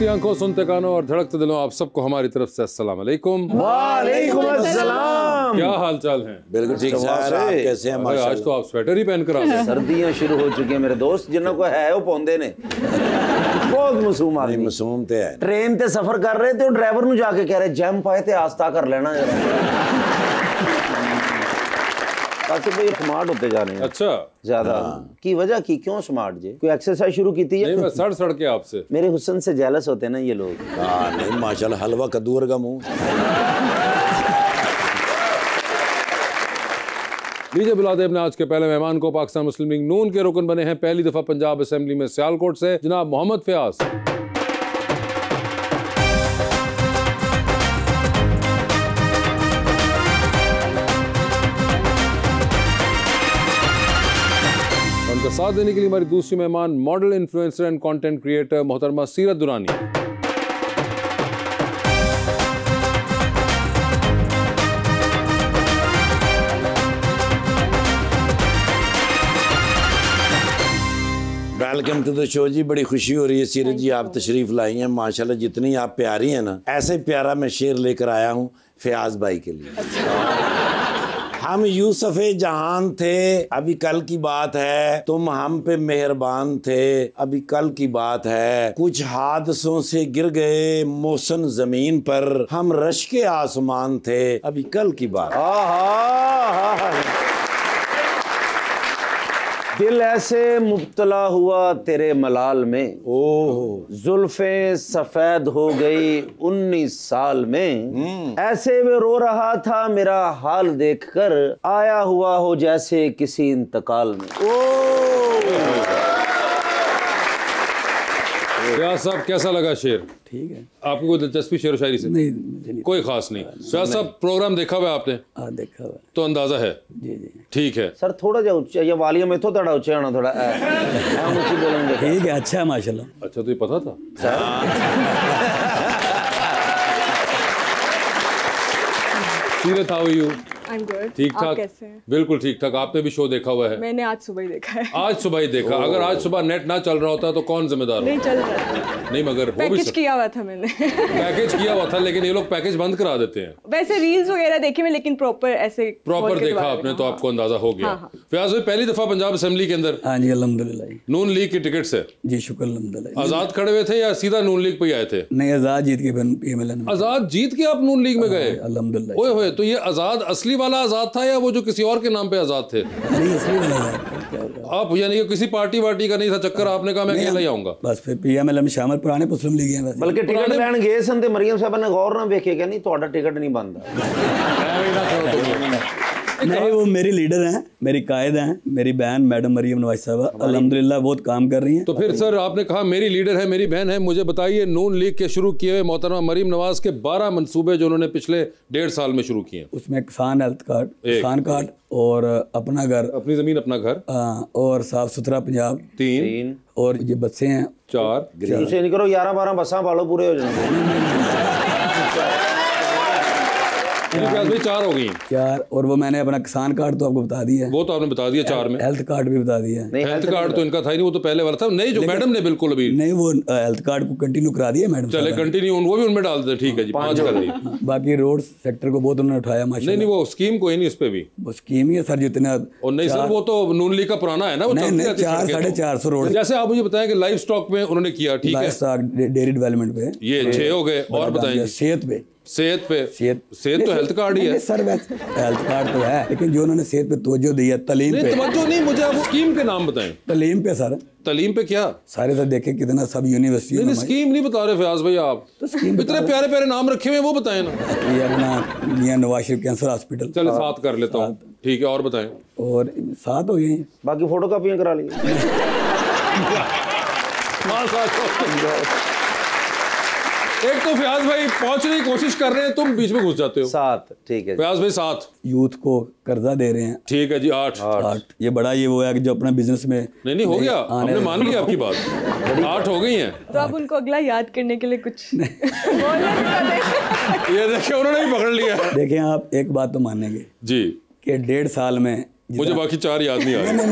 देखती आंखों, सुनते कानों और धड़कते दिलों, आप सबको हमारी तरफ से अस्सलाम वालेकुम। वालेकुम अस्सलाम। क्या हाल चाल है? बिल्कुल ठीक सर, आप कैसे हैं? आज तो आप स्वेटर ही पहन कर आ गए। सर्दियां शुरू हो चुकी हैं मेरे दोस्त, जिन्हों को है वो पौंदे ने बहुत मासूम आदमी। मासूम ते है। ट्रेन ते सफर कर रहे थे, ड्राइवर ਨੂੰ जाके कह रहे जैम पाए थे आस्था कर लेना ताकि भाई स्मार्ट होते जा रहे हैं। अच्छा, ज्यादा की वजह की क्यों स्मार्ट जी? कोई एक्सरसाइज शुरू की थी? नहीं, मैं सड़ के आपसे मेरे हुस्न से जेलस होते हैं ना ये लोग। नहीं माशाल्लाह, हलवा कद्दू का मुंह। लीजिए बुलाते अपने आज के पहले मेहमान को। पाकिस्तान मुस्लिम लीग नून के रुकन बने हैं पहली दफा पंजाब असेंबली में सियालकोट से, जनाब मोहम्मद फयाज। उनका साथ देने के लिए हमारी दूसरी मेहमान model, influencer and content creator मोहतरमा Seerat Durrani. Welcome to the show ji. बड़ी खुशी हो रही है सीरत जी, आप तशरीफ लाई हैं। माशाल्लाह जितनी आप प्यारी हैं ना, ऐसे प्यारा मैं शेर लेकर आया हूँ फयाज भाई के लिए। हम यूसुफ़े जहान थे, अभी कल की बात है, तुम हम पे मेहरबान थे, अभी कल की बात है, कुछ हादसों से गिर गए मोहसन जमीन पर, हम रश के आसमान थे, अभी कल की बात। दिल ऐसे मुब्तला हुआ तेरे मलाल में, ओह जुल्फे सफेद हो गई 19 साल में, ऐसे में रो रहा था मेरा हाल देखकर, आया हुआ हो जैसे किसी इंतकाल में। फयाज साहब कैसा लगा शेर? ठीक है। आपको कोई दिलचस्पी शेर शायरी से? नहीं, मुझे नहीं। कोई खास नहीं। फयाज साहब प्रोग्राम देखा हुआ आपने? हाँ, देखा हुआ। तो अंदाजा है? जी जी ठीक है सर थोड़ा जा ऊंचा, ये वालियम में तो थोड़ा ऊंचा होना, थोड़ा हम ऊंची बोलेंगे। ठीक है, अच्छा है माशाल्लाह। अच्छा, तो ये पता था? सीरत, how are you? I'm good. ठीक आप ठाक? कैसे हैं? बिल्कुल ठीक ठाक। आपने भी शो देखा हुआ है? मैंने आज सुबह ही देखा है। आज सुबह ही देखा। अगर आज सुबह नेट ना चल रहा होता तो कौन जिम्मेदार नहीं होता? चल रहा, नहीं, मगर हो भी पैकेज सकता। किया हुआ था मैंने। पैकेज किया हुआ था, लेकिन ये लोग पैकेज बंद करा देते हैं। वैसे रील्स वगैरह देखी मैं, लेकिन प्रॉपर ऐसे प्रॉपर खोल के देखा दोबारा आपने तो हाँ। आपको अंदाजा हो गया। हाँ। फयाज भाई पहली दफा पंजाब असेंबली के अंदर हाँ जी, अल्हम्दुलिल्लाह। नून लीग की टिकट से? जी शुक्र अल्हम्दुलिल्लाह। आजाद खड़े हुए थे या सीधा नून लीग पे ही आए थे? नहीं, आजाद जीत के PMLN में। आजाद जीत के आप नून लीग में गए? अल्हम्दुलिल्लाह। ओए होए, तो ये आजाद असली वाला आजाद था या वो जो किसी और के नाम पे आजाद थे? नहीं, असली वाला आजाद था, क्या होगा? आप यानी कि किसी पार्टी वार्टी का नहीं था चक्कर, आपने कहा मैं अकेला ही आऊंगा? बस फिर PMLN में शामिल, पुराने मुस्लिम लीग हैं वैसे। बल्कि टिकट लैन गए सन ते मरियम साहब ने गौर ना वेखे कि नहीं ਤੁਹਾਡਾ टिकट नहीं बनता। नहीं, वो मेरी लीडर हैं, मेरी कायद हैं, मेरी बहन मैडम मरियम नवाज साहबा अल्हम्दुलिल्लाह बहुत काम कर रही हैं। तो फिर सर आपने कहा मेरी लीडर है, मेरी बहन है, मुझे बताइए नून लीग के शुरू किए हुए मोहतरमा मरियम नवाज के 12 मंसूबे जो उन्होंने पिछले 1.5 साल में शुरू किए। उसमें किसान हेल्थ कार्ड, किसान कार्ड और अपना घर, अपनी जमीन अपना घर, और साफ सुथरा पंजाब 3 और ये बच्चे हैं 4। तुझे नहीं करो 11-12 बसा पालो पूरे हो जाएंगे। 4 हो गई। 4 और वो मैंने अपना किसान कार्ड तो आपको बता दिया है, वो तो आपने बता दिया 4 में। हेल्थ कार्ड भी बता दिया है। हेल्थ कार्ड तो इनका था ही नहीं, वो तो पहले वाला था। नहीं, जो मैडम ने बिल्कुल अभी नहीं, वो हेल्थ कार्ड को कंटिन्यू करा दिया मैडम। चले कंटिन्यू, वो भी उनमें डाल दे। ठीक है जी, 5 कर दी। बाकी रोड सेक्टर को बहुत उन्होंने उठाया माशाल्लाह। नहीं, वो स्कीम कोई नहीं, इस पे भी वो स्कीम ही है सर जितना। और नहीं सर, वो तो नून लीग का पुराना है ना, वो नहीं, 400-450 रोड। जैसे आप मुझे बताएं कि लाइफ स्टॉक में उन्होंने किया, ठीक है, डेयरी डेवलपमेंट पे ये 6 हो गए। और बताएंगे सेहत पे। सेहत तो हेल्थ कार्ड ही है सर, वैसे हेल्थ कार्ड तो है, लेकिन जो उन्होंने सेहत पे तवज्जो दी है, तालीम पे तवज्जो नहीं। मुझे आप स्कीम के नाम बताएं। तालीम पे सर, तालीम पे क्या सारे तो देखे कितना सब यूनिवर्सिटी। नहीं, स्कीम नहीं बता रहे फयाज भाई आप, तो स्कीम इतने प्यारे प्यारे नाम रखे हुए वो बताएं ना। ये अपना मियां नवाज शरीफ कैंसर हॉस्पिटल। चलो 7 कर लेता हूँ, ठीक है। और बताएं। और 7 हो गए, बाकी फोटो कॉपियां करा ली। एक तो फयाज भाई पहुंचने की कोशिश कर रहे हैं, तुम बीच में घुस जाते हो। 7 ठीक है। फयाज भाई 7। यूथ को कर्जा दे रहे हैं, ठीक है जी। 8। ये बड़ा ये वो है कि जो अपना बिजनेस में नहीं हो गया, हमने मान लिया आपकी बात। 8 हो गई हैं। तो आप उनको अगला याद करने के लिए कुछ ये देखिए उन्होंने भी पकड़ लिया। देखें आप, एक बात तो मानेंगे जी कि 1.5 साल में मुझे बाकी 4 याद नहीं आ रहे। नहीं,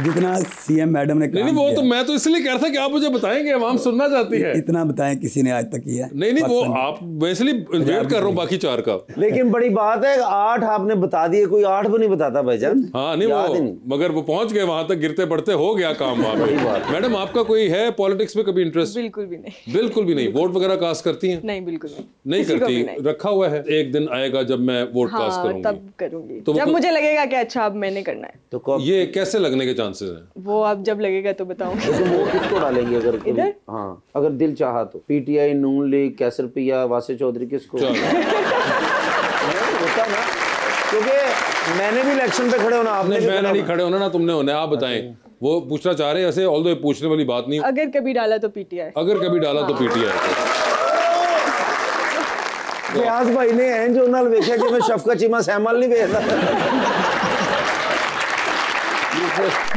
जितना सीएम मैडम ने काम नहीं वो किया, तो मैं तो इसलिए कह रहा था कि आप मुझे बताएंगे, आवाम सुनना चाहती है। इतना बताएं किसी ने आज तक किया? नहीं वो आप, मैं इसलिए वेट कर रहा हूँ बाकी 4 का। लेकिन बड़ी बात है 8 आपने बता दिए, कोई 8 भी नहीं बताता भाईजान। हाँ नहीं याद ही वो नहीं। मगर वो पहुंच गए वहां तक, गिरते पड़ते हो गया काम वहां पे। मैडम आपका कोई है पॉलिटिक्स में कभी इंटरेस्ट? बिल्कुल भी नहीं। बिल्कुल भी नहीं। वोट वगैरह कास्ट करती हैं? नहीं बिल्कुल नहीं। नहीं किसी को भी करती, रखा हुआ है। एक दिन आएगा जब मैं वोट कास्ट हाँ करूंगी, तब करूंगी, तो वो जब मुझे लगेगा कि अच्छा अब मैंने करना है। तो कब ये कैसे लगने के चांसेस हैं? वो अब जब लगेगा तो बताऊंगी। तो वो किसको डालेंगे अगर कभी? इधर? हाँ अगर दिल चाहा तो पीटीआई, नून लीग, कैसरपिया, वासे चौधरी, किसको? चलो। होता ना, क्योंकि मैंने भी इलेक्शन पे खड़े होना, आपने भी मैंने खड़ा नहीं होना। खड़े होना ना, तुमने होना है। आप बताएं, वो पूछना चाह रहे हैं ऐसे, ऑल्दो ये पूछने वाली बात नहीं। अगर कभी डाला तो पीटीआई। अगर कभी डाला तो पीटीआई। फयाज भाई ने एन जो नाल वेखिया कि मैं शफकत चीमा सहमल नहीं वेखदा।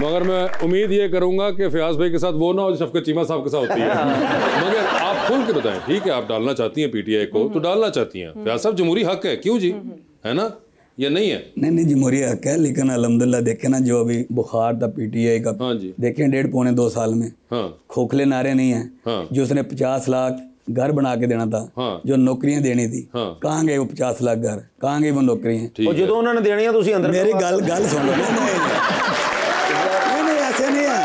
मगर मैं उम्मीद ये करूंगा कि फयाज भाई के साथ वो ना हो जो शफकत चीमा साहब के साथ होती है। मगर आप खुल के बताएं, ठीक है आप डालना चाहती हैं पीटीआई को तो डालना चाहती हैं, फयाज साहब जमहूरी हक है, क्यों जी, है ना, या नहीं है? नहीं जमहूरी हक है, लेकिन अल्हम्दुलिल्लाह देखे ना जो अभी बुखार था पीटीआई का, हाँ जी। देखें 1.5-2 साल में हाँ खोखले नारे नहीं है। हाँ। जो उसने 50 लाख घर बना के देना था, हाँ। जो नौकरियां देनी थी, हाँ। कहाँ गए वो 50 लाख घर, कहाँ गई वो नौकरियां? ठीक और है। जो उन्होंने देनी है तुसी अंदर मेरी गल सुन लो। नहीं ऐसे नहीं है।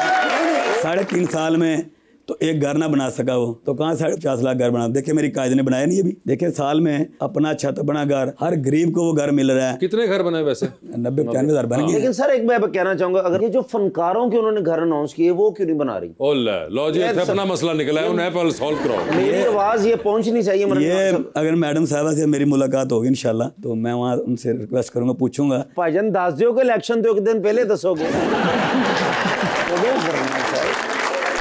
3.5 साल में तो एक घर ना बना सका वो, तो कहाँ 50 लाख घर बना? देखिए मेरी कायदे ने बनाया नहीं अभी। देखिए साल में अपना छत बना घर, हर गरीब को वो घर मिल रहा है। कितने घर बनाए वैसे? 90-95 हज़ार बन गए। लेकिन सर एक मैं कहना चाहूंगा, अगर ये जो फनकारों के उन्होंने घर अनाउंस किए वो क्यों नहीं बना रही? ओला लो जी, अपना मसला निकला है, उन्हें पहले सॉल्व कराओ। मेरी आवाज ये पहुंचनी चाहिए। ये अगर मैडम साहबा से मेरी मुलाकात होगी इंशाल्लाह, तो मैं वहाँ उनसे रिक्वेस्ट करूंगा, पूछूंगा। भाईजान दस दियो कि इलेक्शन तो एक दिन पहले दसोगे।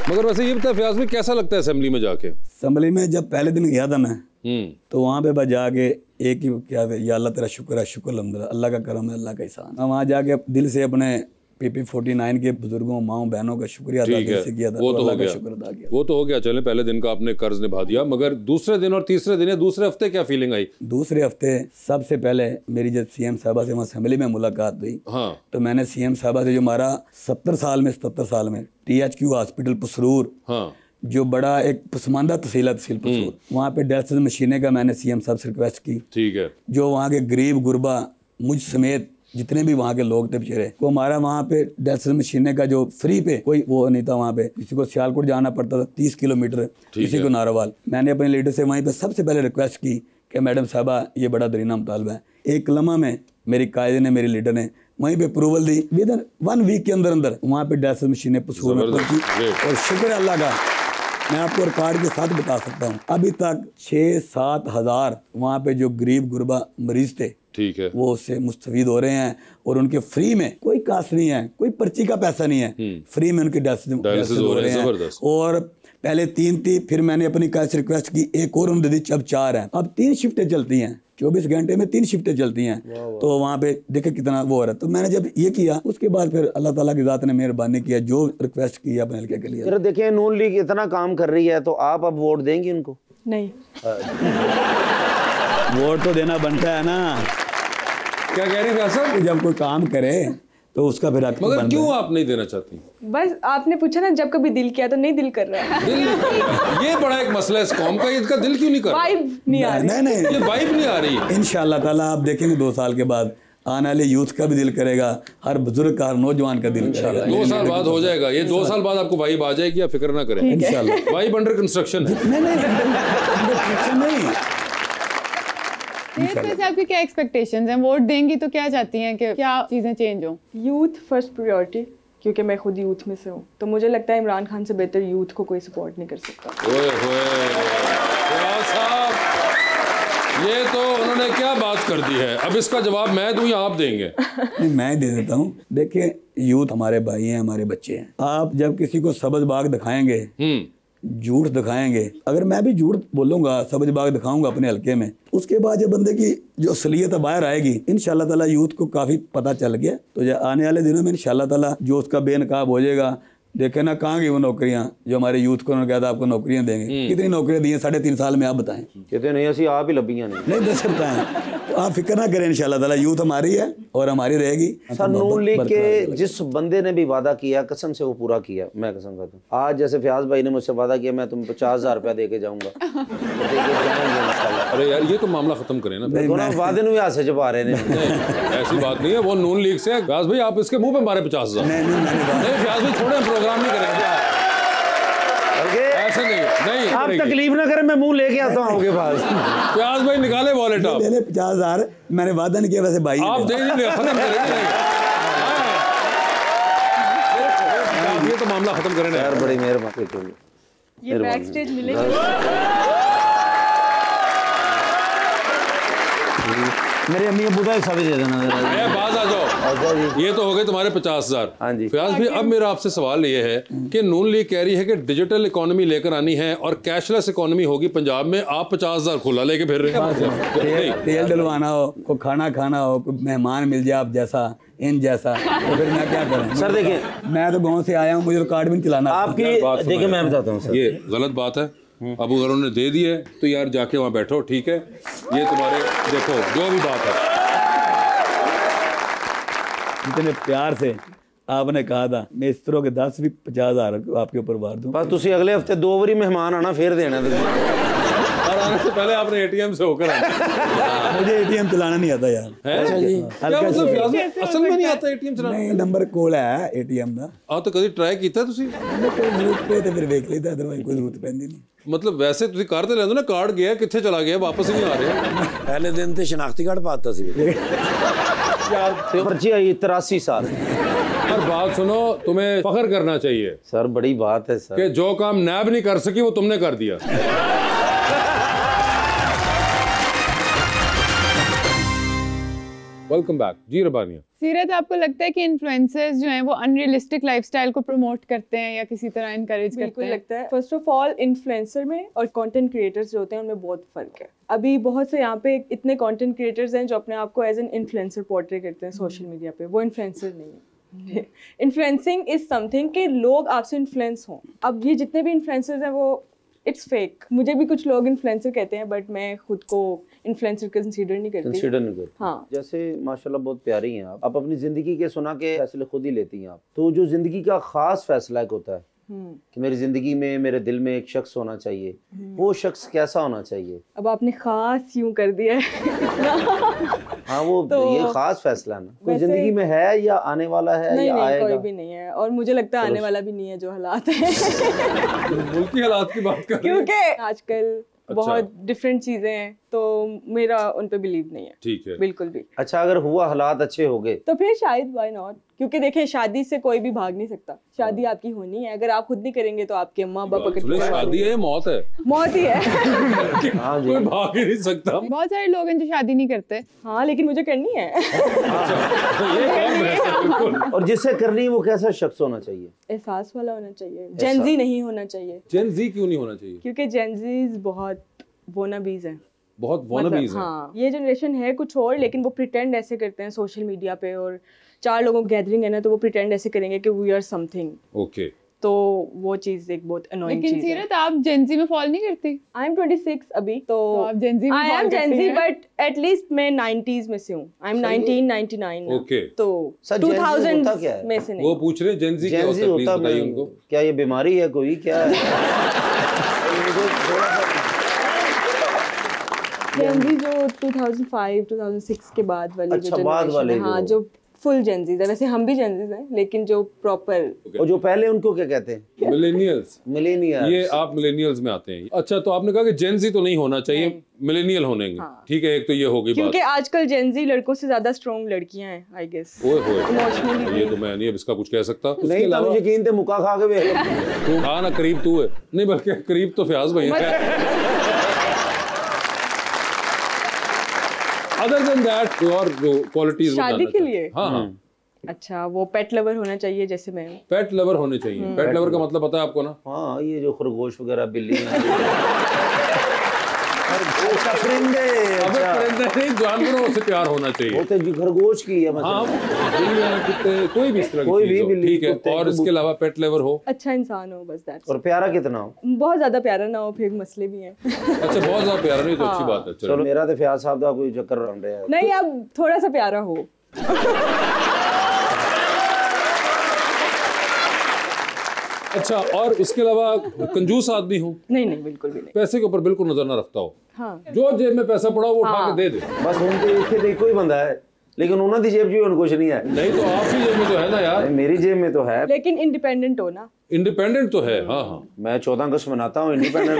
मगर वैसे ये बता फयाज भाई, कैसा लगता है असेंबली में जाके? असेंबली में जब पहले दिन गया था मैं, तो वहाँ पे बस जाके एक ही क्या, या अल्लाह तेरा शुक्र है, शुक्र अल्हम्दुलिल्लाह, अल्लाह का करम है, अल्लाह का एहसान। मैं वहाँ जाके दिल से अपने PP49 के बुजुर्गों, माओ बहनों का शुक्रिया अदा दिल से किया था, वो तो हो अल्लाह का गया, शुक्र अदा किया। वो तो हो गया। चले पहले दिन का आपने कर्ज निभा दिया, मगर दूसरे दिन और तीसरे दिन या दूसरे हफ्ते क्या फीलिंग आई? दूसरे हफ्ते सबसे पहले मेरी जब सीएम साहबा से वहाँ असेंबली में मुलाकात हुई, हाँ तो मैंने सीएम साहबा से जो हमारा 77 साल में THQ हॉस्पिटल पसरूर, हाँ जो बड़ा एक पसमानदा तहसील पसरूर, वहाँ पे डायलिसिस मशीनें का मैंने सीएम साहब से रिक्वेस्ट की। ठीक है। जो वहाँ के गरीब गुरबा, मुझ समेत जितने भी वहाँ के लोग थे बेचारे, वो हमारा वहाँ पे डायलिसिस मशीनें का जो फ्री पे कोई वो नहीं था। वहाँ पे किसी को सियालकोट जाना पड़ता था 30 किलोमीटर, किसी को नारोवाल। मैंने अपने लीडर से वहीं पे सबसे पहले रिक्वेस्ट की कि मैडम साहबा ये बड़ा दरीना मुतालबा है। एक लम्हा में मेरी कायदे ने, मेरी लीडर ने वहीं पे अप्रूवल दी। विद इन 1 वीक के अंदर वहाँ पे डायलिसिस मशीनें पसूर में पहुंची, और शुक्र अल्लाह का, मैं आपको रिकॉर्ड के साथ बता सकता हूँ, अभी तक 6-7 हज़ार वहाँ पे जो गरीब गुरबा मरीज थे, ठीक है, वो उससे मुस्तफीद हो रहे हैं, और उनके फ्री में कोई कास्ट नहीं है, कोई पर्ची का पैसा नहीं है, फ्री में उनके डायलिसिस हो रहे हैं। और पहले 3 थी, फिर मैंने अपनी कास्ट रिक्वेस्ट की, एक और उन्होंने दी, अब 4 हैं। अब 3 शिफ्टें चलती हैं, 24 घंटे में 3 शिफ्टें चलती हैं। तो वहाँ पे देखे कितना वो हो रहा है। तो मैंने जब ये किया, उसके बाद फिर अल्लाह ताला की ज़ात ने मेहरबानी किया, जो रिक्वेस्ट की अपने हल्के के लिए। फिर देखिए नून लीग इतना काम कर रही है, तो आप अब वोट देंगी उनको? नहीं। वोट तो देना बनता है ना। क्या कह रही है साहब? जब कोई काम करे तो उसका फिर हक मगर क्यों आप नहीं देना चाहती? बस आपने पूछा ना जब कभी दिल किया, तो नहीं दिल कर रहा है। दिल नहीं कर रहा। ये बड़ा एक मसला है इस कौम का, इसका दिल क्यों नहीं कर रहा? वाइब नहीं आ रही। नहीं ये वाइब नहीं आ रही। इंशाअल्लाह ताला आप देखेंगे 2 साल के बाद आने वाले यूथ का भी दिल करेगा, हर बुजुर्ग का, हर नौजवान का दिल करेगा। 2 साल बाद हो जाएगा ये, 2 साल बाद आपको वाइब आ जाएगी, आप फिक्र ना करें इंशाल्लाह। वाइब अंडर कंस्ट्रक्शन है। नहीं से आपकी क्या एक्सपेक्टेशंस हैं? वोट देंगी तो क्या चाहती हैं कि क्या चीजें चेंज हो? यूथ फर्स्ट प्रायोरिटी, क्योंकि मैं खुद यूथ में से हूँ, तो मुझे लगता है इमरान खान से बेहतर यूथ को कोई सपोर्ट नहीं कर सकता। ओए होए साहब, ये तो उन्होंने क्या बात कर दी है। अब इसका जवाब मैं दूं या आप देंगे? नहीं, मैं दे देता हूँ। देखिए यूथ हमारे भाई हैं, हमारे बच्चे हैं। आप जब किसी को सब्ज बाग दिखाएंगे, झूठ दिखाएंगे, अगर मैं भी झूठ बोलूंगा, सब्ज बाग दिखाऊंगा अपने हल्के में, उसके बाद जब बंदे की जो असलियत बाहर आएगी, इंशाल्लाह ताला यूथ को काफी पता चल गया, तो आने वाले दिनों में इंशाल्लाह ताला जो उसका बेनकाब हो जाएगा। देखे ना कहाँ गई वो नौकरियां जो हमारे यूथ को उन्होंने कहा था आपको नौकरियां देंगे, कितनी नौकरियां दी हैं 3.5 साल में, आप बताएं? कहते नहीं, असि आप ही लबियां नहीं दे सकता है। तो आप फिक्र ना करें, इंशाल्लाह ताला यूथ हमारी है और हमारी रहेगी। सर नून लीग के जिस बंदे ने भी वादा किया कसम से वो पूरा किया, मैं कसम खाता हूँ। आज जैसे फयाज भाई ने मुझसे वादा किया मैं तुम्हें 50,000 रुपया दे के जाऊंगा, अरे यार ये तो मामला खत्म करें ना, वादे भी हाथ से छुपा रहे हैं। ऐसी बात नहीं है, वो नून लीग से है। फयाज भाई आप इसके मुंह पे मारे 50,000। नहीं फयाज भाई छोड़े, प्रोग्राम नहीं करेंगे ऐसे नहीं। आप तकलीफ ना करें, मैं मुंह लेके आता हूँ आपके पास। फयाज भाई निकाले वॉलेट आप। 50,000 मैंने वादा नहीं किया, वैसे भाई आप दे दीजिए, खत्म करेंगे। ये तो मामला खत्म करें ना यार, बड़ी मेहरबानी। ये बैक स्टेज मिलेगी। मेरे अम्मी अबू का हिस्सा भी दे देना जरा। बाज आ जाओ। ये तो हो गए तुम्हारे 50,000। हाँ जी फयाज भाई, अब मेरा आपसे सवाल ये है कि नून लीग कह रही है कि डिजिटल इकोनॉमी लेकर आनी है और कैशलेस इकोनॉमी होगी पंजाब में। आप 50,000 खुला लेके फिर रहे हैं। तेल डलवाना हो, को खाना खाना हो, कोई मेहमान मिल जाए आप जैसा इन जैसा, तो फिर मैं क्या करूँ? सर देखिए, मैं तो गाँव से आया हूँ, मुझे तो कार्ड भी नहीं चलाना। आपकी देखिए मैं बताता हूँ सर, ये गलत बात है। अब अगर उन्होंने दे दिए तो यार जाके वहाँ बैठो, ठीक है? ये तुम्हारे देखो जो भी बात है, इतने प्यार से आपने कहा था मैं इस तरह के 10 भी 50,000 आपके ऊपर वार दूं। बस तुसी अगले हफ्ते 2 बारी मेहमान आना फिर देना। और आने से पहले आपने एटीएम से होकर आना। मुझे एटीएम चलाना नहीं आता यार। क्या मतलब फयाज भाई, असल में नहीं आता एटीएम चलाना? नहीं, नंबर कोल है एटीएम ਦਾ। ਆ ਤਾਂ ਕਦੀ ਟਰਾਈ ਕੀਤਾ ਤੁਸੀਂ? ਕੋਈ ਜ਼ਰੂਰਤ ਪਏ ਤੇ ਫਿਰ ਵੇਖ ਲਈਦਾ, ਅਦਰਵਾਈਜ਼ ਕੋਈ ਜ਼ਰੂਰਤ ਪੈਂਦੀ ਨਹੀਂ। मतलब वैसे ਤੁਸੀਂ ਕਰ ਤੇ ਲੈਂਦੇ ਨਾ, ਕਾਰਡ ਗਿਆ ਕਿੱਥੇ ਚਲਾ ਗਿਆ, ਵਾਪਸ ਹੀ ਨਹੀਂ ਆ ਰਿਹਾ। पहले दिन तो शनाख्ती कार्ड पाता सी। पर्ची आई 83 साल। और बात सुनो, तुम्हें फख्र करना चाहिए सर, बड़ी बात है सर कि जो काम नैब नहीं कर सकी वो तुमने कर दिया। वेलकम बैक जी रबानिया। सीरत, आपको लगता है कि इन्फ्लुएंसर्स जो हैं वो अनरियलिस्टिक लाइफस्टाइल को प्रमोट करते हैं या किसी तरह इनकरेज करते बिल्कुल हैं? लगता है। फर्स्ट ऑफ ऑल इन्फ्लुएंसर में और कंटेंट क्रिएटर्स जो होते हैं उनमें बहुत फ़र्क है। अभी बहुत से यहाँ पे इतने कंटेंट क्रिएटर्स हैं जो अपने आप को एज एन इन्फ्लुएंसर पोर्ट्रे करते हैं सोशल मीडिया पे, वो इन्फ्लुएंसर नहीं है। इन्फ्लुएंसिंग इज समथिंग कि लोग आपसे इन्फ्लुएंस हों। अब ये जितने भी इन्फ्लुएंसर्स हैं वो इट्स फेक। मुझे भी कुछ लोग इन्फ्लुएंसर कहते हैं बट मैं खुद को इन्फ्लुएंसर कंसीडर नहीं करती। हाँ, जैसे माशाल्लाह बहुत प्यारी हैं आप अपनी जिंदगी के सुना के फैसले खुद ही लेती हैं आप। तो जो जिंदगी का खास फैसला एक होता है कि मेरी जिंदगी में मेरे दिल में एक शख्स होना चाहिए, वो शख्स कैसा होना चाहिए? अब आपने खास यूं कर दिया है। हाँ, वो तो ये खास फैसला है ना, कोई जिंदगी में है या आने वाला है नहीं, या नहीं, आएगा? कोई भी नहीं है और मुझे लगता है आने वाला भी नहीं है जो हालात है। मुल्की हालात की बात कर रहे हैं। क्योंकि आजकल बहुत डिफरेंट चीजें हैं तो मेरा उन पे बिलीव नहीं है। ठीक है, बिल्कुल भी। अच्छा, अगर हुआ हालात अच्छे हो गए तो फिर शायद व्हाई नॉट, क्योंकि देखिए शादी से कोई भी भाग नहीं सकता। शादी आपकी होनी है, अगर आप खुद नहीं करेंगे तो आपके अम्मा पापा के शादी है, मौत है, मौत ही है। हाँ जी, कोई भाग ही नहीं सकता। बहुत सारे लोग हैं जो शादी नहीं करते। हाँ, लेकिन मुझे करनी है। और जिससे करनी है वो कैसा शख्स होना चाहिए? एहसास वाला होना चाहिए, जेनजी नहीं होना चाहिए। जेनजी क्यों नहीं होना चाहिए? क्योंकि जेनजीज बहुत वोनाबीज हैं। बहुत वॉनबीज हैं। हाँ, ये जनरेशन है कुछ और, लेकिन वो प्रिटेंड ऐसे करते हैं सोशल मीडिया पे, और 4 लोगों की गैदरिंग है ना तो वो प्रिटेंड ऐसे करेंगे कि वी आर समथिंग। ओके, तो वो चीज एक बहुत अनोइंग चीज है। लेकिन सीरत, आप जेनजी में फॉल नहीं करती? आई एम 26 अभी, तो आप जेनजी में आई एम fall करती जेनजी हैं? बट एटलीस्ट मैं 90s में से हूँ। I am 1999 okay. तो सर, Gen Z होता 2000 क्या है? में से नहीं। वो पूछ रहे हैं जेनजी क्या होता है, प्लीज बताइए उनको। क्या ये बीमारी है कोई, क्या है? जेनजी जो 2005 2006 के बाद वाली अच्छा, जो बाद generation वाले है, हाँ, जो फुल जेनजीज है। वैसे हम भी जेनजीज हैं, लेकिन जो प्रॉपर और जो पहले उनको क्या कहते हैं? मिलेनियल्स। मिलेनियल। ये आप मिलेनियल्स में आते हैं। अच्छा, तो आपने कहा कि जेनजी तो नहीं होना चाहिए, मिलेनियल होने। ठीक है, एक तो ये होगी बात। क्योंकि आजकल जेनजी लड़कों से ज्यादा स्ट्रॉन्ग लड़कियां हैं, आई गेस। ओए होए, इमोशनली ये तो मैं नहीं अब इसका कुछ कह सकता। नहीं, तो यकीन थे मुका खा के तू खा ना, करीब तू है। नहीं, बल्कि करीब तो फयाज भाई है। अदर देन दैट और जो क्वालिटीज शादी के लिए, हाँ, अच्छा, वो पेट लवर होना चाहिए जैसे मैं हूँ। पेट लवर होने चाहिए। पेट लवर का मतलब पता है आपको ना? हाँ, ये जो खरगोश वगैरह, बिल्ली अच्छा परिंदे, हमें अच्छा। परिंदे नहीं, जानवरों से प्यार होना चाहिए। होते जी खरगोश की है हाँ, मतलब। बिल्लियाँ, कुत्ते, कोई भी इस तरह की कोई चीज़ भी हो, बिल्ली, ठीक है। कुत्ते, और इसके अलावा पेट लेवर हो, अच्छा इंसान हो, बस दैट्स। और प्यारा कितना हो? बहुत ज्यादा प्यारा ना हो, फिर मसले भी हैं। अच्छा बहुत ज्यादा प्यारा नहीं तो अच्छी बात है। चलो मेरा तो फयाज साहब का कोई चक्कर रन रहा है। नहीं, अब थोड़ा सा प्यारा हो। अच्छा, और इसके अलावा कंजूस आदमी हो, नहीं नहीं, बिल्कुल भी नहीं। पैसे के ऊपर बिल्कुल नजर ना रखता हो, हाँ, जो जेब में पैसा पड़ा हो वो उठा के दे दे। बस उनके इतने कोई बंदा है, लेकिन उन्होंने जेब जी कुछ नहीं है। नहीं तो आपकी जेब में तो है ना यार। मेरी जेब में तो है, लेकिन इंडिपेंडेंट हो ना। इंडिपेंडेंट तो है, हाँ हाँ। मैं 14 अगस्त मनाता हूँ, इंडिपेंडेंट।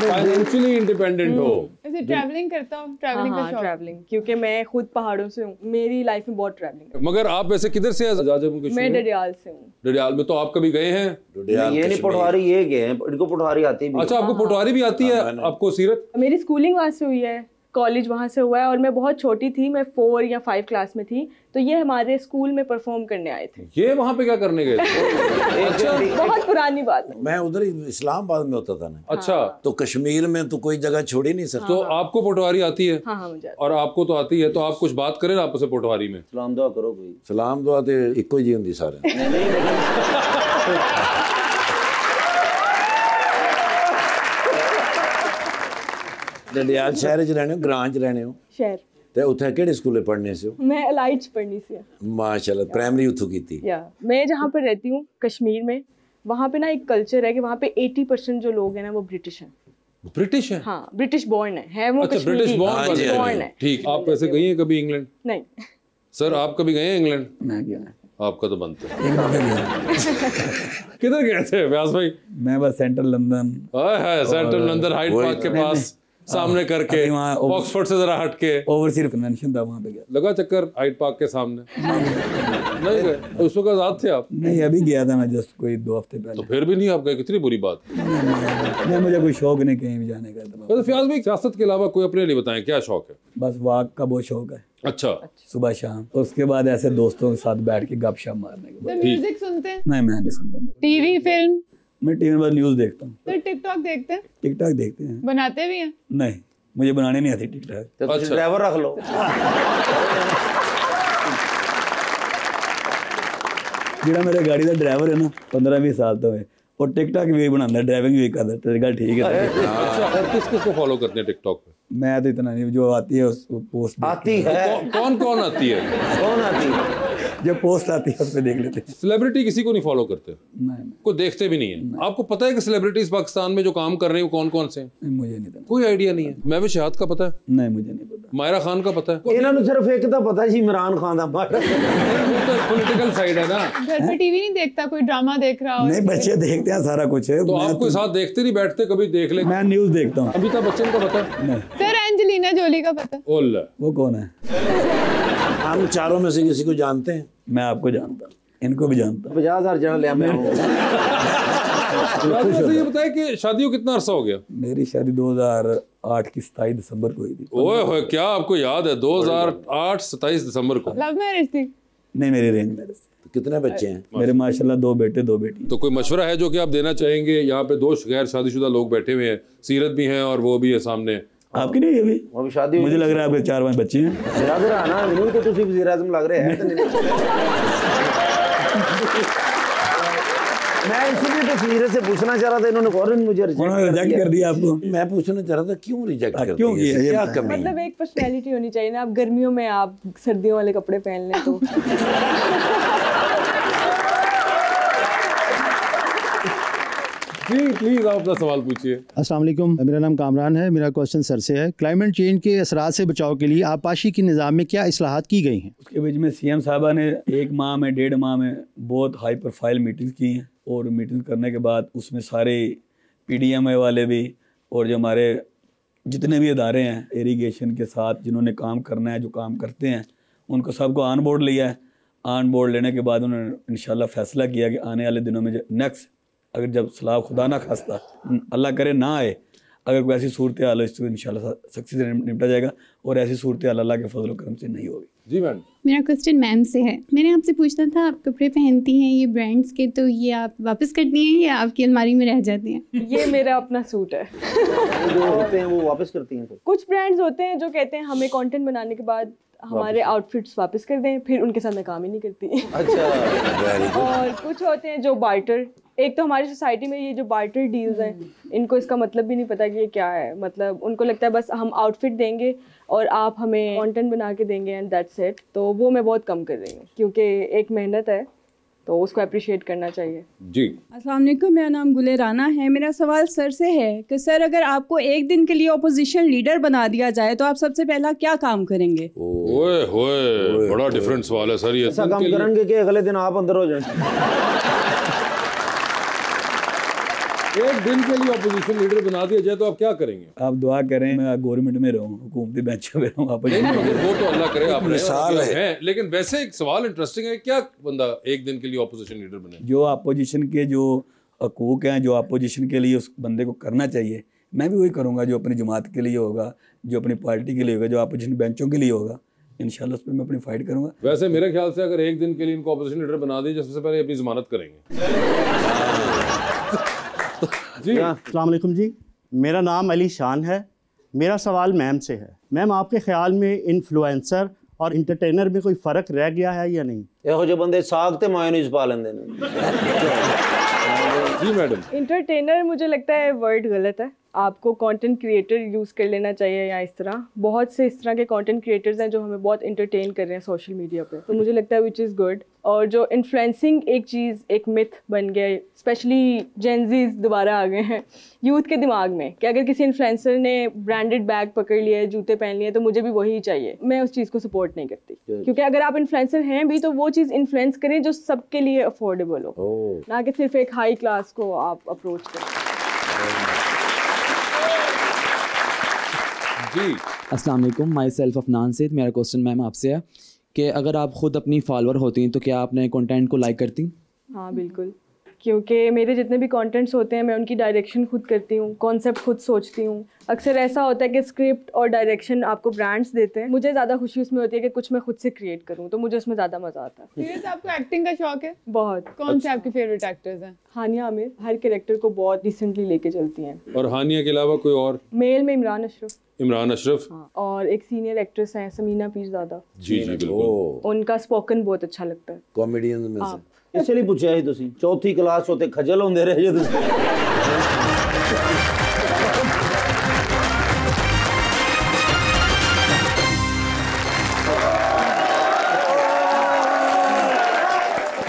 फाइनेंशियली इंडिपेंडेंट हो। ऐसे ट्रैवलिंग करता हूँ, ट्रैवलिंग का हाँ, शौक। ट्रैवलिंग, क्योंकि मैं खुद पहाड़ों से हूँ, मेरी लाइफ में बहुत ट्रैवलिंग है। मगर आप वैसे किधर से हैं? जाजपुर के मैं डडियाल से हूँ। डडियाल में तो आप कभी गए हैं? ये नहीं पटवारी, ये गए हैं, इनको पटवारी आती भी है। अच्छा, आपको पटवारी भी आती है? आपको सीरत? मेरी स्कूलिंग वहाँ से हुई है, कॉलेज वहाँ से हुआ है, और मैं बहुत छोटी थी, मैं 4 या 5 क्लास में थी, तो ये हमारे स्कूल में परफॉर्म करने आए थे। ये वहाँ पे क्या करने गए थे? अच्छा, बहुत पुरानी बात है। मैं उधर ही इस्लामाबाद में होता था ना, अच्छा, तो कश्मीर में तो कोई जगह छोड़ ही नहीं सकता। तो आपको पटवारी आती है हाँ हाँ, मुझे और आपको तो आती है, तो आप कुछ बात करें ना आपस में पटवारी में। सलाम दुआ करो कोई। सलाम दुआ ते इक्को जी हुंदी सारे। डडियाल शहर च रहने हो, ग्रां च रहने हो, शहर। ते उत्थे केड़े स्कूले पढ़ने से हो? मैं अलाइट पढ़नी सी है। माशाल्लाह, प्राइमरी उत्थों कीती। या मैं जहाँ पर रहती हूँ कश्मीर में, वहाँ पे ना एक कल्चर है कि वहाँ पे 80% जो लोग हैं ना वो ब्रिटिश हैं। ब्रिटिश है? हाँ, ब्रिटिश बॉर्न है वो अच्छा, कश्मीरी ब्रिटिश हाँ जी, हाँ बॉर्न जी। है। ठीक। आप वैसे गई हैं कभी इंग्लैंड? नहीं, सर आप कभी गए हैं इंग्लैंड? मैं गया, आपका तो बनता है। एक दफा गया। किधर गए थे व्यास भाई? मैं बस सेंट्रल लंदन, हाय सेंट्रल लंदन, हाइड वही पार्क के नहीं, पास सामने करके, अभी वहाँ ऑक्सफोर्ड से जरा हट के। ओवरसीज कन्वेंशन था, वहाँ पे गया। लगा चक्कर हाइड पार्क के सामने? नहीं गए? उस वक्त आजाद थे आप? नहीं, अभी गया था मैं, जस्ट कोई 2 हफ्ते तो पहले। फिर भी नहीं आप गए, कितनी बुरी बात। नहीं, मुझे कोई शौक नहीं कहीं भी जाने का। तो वैसे फ्याज भाई, सियासत के अलावा कोई अपने लिए बताएं, क्या शौक है? बस वॉक का बहुत शौक है, अच्छा, सुबह शाम। और उसके बाद ऐसे दोस्तों के साथ बैठ के गपशप मारने के। तो म्यूजिक सुनते हैं? नहीं, मैं नहीं सुनता। TV, film? मैं टीवी में बस न्यूज़ देखता हूँ। तो टिकटॉक देखते हैं? टिकटॉक देखते हैं? बनाते भी हैं? नहीं, मुझे बनाने नहीं आती टिकटॉक। तो तुम अच्छा। ड्राइवर रख लो। ਜਿਹੜਾ मेरे गाड़ी का ड्राइवर है ना, 15-20 साल तो है, और टिकटॉक भी बनाता, ड्राइविंग भी करता। तेरी गल ठीक है। अच्छा। और किस किस को फॉलो करते हैं टिकटॉक पे? मैं तो इतना नहीं, जो आती है उसको पोस्ट, आती है? कौन कौन आती है? कौन आती है? जो पोस्ट आती है उस पर देख लेते हैं। सेलिब्रिटी किसी को नहीं फॉलो करते? नहीं, कोई देखते भी नहीं है? आपको पता है कि सेलिब्रिटीज पाकिस्तान में जो काम कर रहे हैं वो कौन कौन से हैं? नहीं, मुझे नहीं पता। कोई आइडिया नहीं है। महविश शहाद का पता है? नहीं, मुझे नहीं पता। मायरा खान का पता है? इन्होंने सिर्फ एक तो पता जी, इमरान खान का। पॉलिटिकल साइड है ना। घर पे टीवी नहीं देखता? कोई ड्रामा देख रहा हो? नहीं, बच्चे देखते हैं सारा कुछ है। तो मैं आप कोई साथ देखते नहीं, बैठते कभी देख ले? मैं न्यूज़ देखता हूँ। अमिताभ बच्चन का पता है? नहीं, सर एंजेलिना जोली का पता? ओल्ला। वो कौन है? हम चारों में से किसी को जानते हैं? मैं आपको जानता हूँ, इनको भी जानता हूँ। 50,000 जन लिया मैं हूँ। वैसे ये बताए कि शादी को कितना अरसा हो गया? मेरी शादी 2008 की 27 दिसंबर को हुई थी। ओए होए, क्या आपको याद है? 2008 27 दिसंबर को। लव मैरिज थी? नहीं, मेरी रेंज मैरिज। तो कितने बच्चे हैं? मेरे माशाल्लाह 2 बेटे 2 बेटी। तो कोई मशवरा है जो कि आप देना चाहेंगे? यहाँ पे 2 गैर शादीशुदा लोग बैठे हुए हैं, सीरत भी हैं और वो भी है सामने। आपकी नहीं है अभी? वो भी शादी मुझे लग रहा है आपके 4-5 बच्चे हैं। लग रहा ना, नहीं तो तुसी वज़ीर आज़म लग रहे हैं तो नहीं। मैं इसलिए तो सीरत से पूछना चाह रहा था, इन्होंने फौरन मुझे उन्होंने रिजेक्ट कर दिया आपको। मैं पूछना चाह रहा था क्यों रिजेक्ट करते क्यों हैं? किया? इससे ये क्या बताएं। कमी है? मतलब एक पर्सनैलिटी होनी चाहिए ना। अब गर्मियों में आप सर्दियों वाले कपड़े पहन लें तो। जी प्लीज आप अपना सवाल पूछिए। अस्सलाम वालेकुम, मेरा नाम कामरान है। मेरा क्वेश्चन सर से है, क्लाइमेट चेंज के असरात से बचाव के लिए आबपाशी के निज़ाम में क्या इस्लाहात की गई हैं? उसके बीच में सीएम साहबा ने 1 माह में 1.5 माह में बहुत हाई प्रोफाइल मीटिंग्स की हैं, और मीटिंग करने के बाद उसमें सारे PDMA वाले भी और जो हमारे जितने भी इदारे हैं इरीगेशन के साथ जिन्होंने काम करना है, जो काम करते हैं, उनको सबको ऑन बोर्ड लिया है। ऑन बोर्ड लेने के बाद उन्होंने इंशाल्लाह फैसला किया कि आने वाले दिनों में जो नेक्स्ट अगर जब सलाह खुदा ना खास्ता अल्लाह करे ना आए, अगर कोई ऐसी सूरत हाल हो इसको इंशाल्लाह सख्ती से निपटा जाएगा और ऐसी सूरत हाल अल्लाह के फजल करम से नहीं होगी। जी मैम, मेरा क्वेश्चन मैम से है। मैंने आपसे पूछना था, आप कपड़े पहनती हैं ये ब्रांड्स के, तो ये आप वापस करती हैं या आपकी अलमारी में रह जाते हैं? ये मेरा अपना सूट है। जो होते हैं वो वापस करती हैं फिर? कुछ ब्रांड्स होते हैं जो कहते हैं हमें कंटेंट बनाने के बाद हमारे आउटफिट्स वापस कर दें, फिर उनके साथ मैं काम ही नहीं करती। अच्छा। और कुछ होते हैं जो बार्टर, एक तो हमारी सोसाइटी में ये जो बार्टर डील्स हैं, इनको इसका मतलब भी नहीं पता कि ये क्या है। मतलब उनको लगता है बस हम आउटफिट देंगे और आप हमें कंटेंट बना के देंगे एंड दैट्स इट। तो वो मैं बहुत कम कर रही हूँ क्योंकि एक मेहनत है तो उसको अप्रिशिएट करना चाहिए। जी अस्सलाम वालेकुम, मेरा नाम गुले राना है। मेरा सवाल सर से है कि सर अगर आपको एक दिन के लिए अपोजिशन लीडर बना दिया जाए तो आप सबसे पहला क्या काम करेंगे? ओए होए, बड़ा डिफरेंट सवाल है सर ये। ऐसा काम करेंगे कि अगले दिन आप अंदर हो जाए। एक दिन के लिए अपोजिशन लीडर बना दिया जाए तो आप क्या करेंगे? आप दुआ करें मैं गवर्नमेंट में रहूँ, हुकूमती बेंच में रहूँ। आप वो तो अल्लाह करे, आप मिसाल है। लेकिन वैसे एक सवाल इंटरेस्टिंग है, क्या बंदा एक दिन के लिए अपोजिशन लीडर बने? जो अपोजिशन के जो हकूक़ हैं, जो अपोजिशन के लिए उस बंदे को करना चाहिए, मैं भी वही करूँगा जो अपनी जमात के लिए होगा, जो अपनी पार्टी के लिए होगा, जो अपोजिशन बेंचों के लिए होगा। इंशाल्लाह उस पर मैं अपनी फाइट करूँगा। वैसे मेरे ख्याल से अगर एक दिन के लिए इनको अपोजिशन लीडर बना दीजिए, सबसे पहले अपनी जमानत करेंगे। जी अस्सलाम वालेकुम जी, मेरा नाम अली शान है। मेरा सवाल मैम से है। मैम, आपके ख्याल में इन्फ्लुएंसर और इंटरटेनर में कोई फ़र्क रह गया है या नहीं? ਇਹੋ ਜਿਹੇ ਬੰਦੇ ਸਾਗ ਤੇ ਮਾयोनीज पा लेंदे ने। जी मैडम, इंटरटेनर मुझे लगता है वर्ड गलत है। आपको कंटेंट क्रिएटर यूज़ कर लेना चाहिए या इस तरह। बहुत से इस तरह के कंटेंट क्रिएटर्स हैं जो हमें बहुत इंटरटेन कर रहे हैं सोशल मीडिया पे, तो मुझे लगता है विच इज़ गुड। और जो इन्फ्लुएंसिंग एक चीज़, एक मिथ बन गया, स्पेशली जेनजीज दोबारा आ गए हैं यूथ के दिमाग में कि अगर किसी इन्फ्लुएंसर ने ब्रांडेड बैग पकड़ लिया है, जूते पहन लिए तो मुझे भी वही चाहिए। मैं उस चीज़ को सपोर्ट नहीं करती, क्योंकि अगर आप इन्फ्लुएंसर हैं भी तो वो चीज़ इन्फ्लुएंस करें जो सबके लिए अफोर्डेबल हो, ना कि सिर्फ एक हाई क्लास को आप अप्रोच करें। जी अस्सलाम वालेकुम, माई सेल्फ अफनान सैद। मेरा क्वेश्चन मैम आपसे है कि अगर आप ख़ुद अपनी फॉलोअर होती हैं तो क्या आप अपने कंटेंट को लाइक करती? हाँ बिल्कुल, क्योंकि मेरे जितने भी कंटेंट्स होते हैं मैं उनकी डायरेक्शन खुद करती हूँ, कॉन्सेप्ट खुद सोचती हूँ। अक्सर ऐसा होता है कि स्क्रिप्ट और डायरेक्शन आपको ब्रांड्स देते हैं, मुझे ज़्यादा खुशी उसमें होती है कि कुछ मैं खुद से क्रिएट करूँ, तो मुझे उसमें ज़्यादा मज़ा आता है। सीरियस, आपको एक्टिंग का शौक है? बहुत। कौन से आपके फेवरेट एक्टर्स हैं? हानिया आमिर हर कैरेक्टर को बहुत डिसेंटली लेके चलती हैं। और हानिया के अलावा कोई और? मेल में इमरान अशरफ। इमरान अशरफ, हाँ, और एक सीनियर एक्ट्रेस हैं समीना पीरज़ादा। जी जी बिल्कुल, उनका स्पोकन बहुत अच्छा लगता है। कॉमेडियन में से ਇਸੇ ਲਈ ਪੁੱਛਿਆ ਸੀ ਤੁਸੀਂ ਚੌਥੀ ਕਲਾਸ ਉਤੇ ਖਜਲ ਹੁੰਦੇ ਰਹੇ ਜੇ ਤੁਸੀਂ।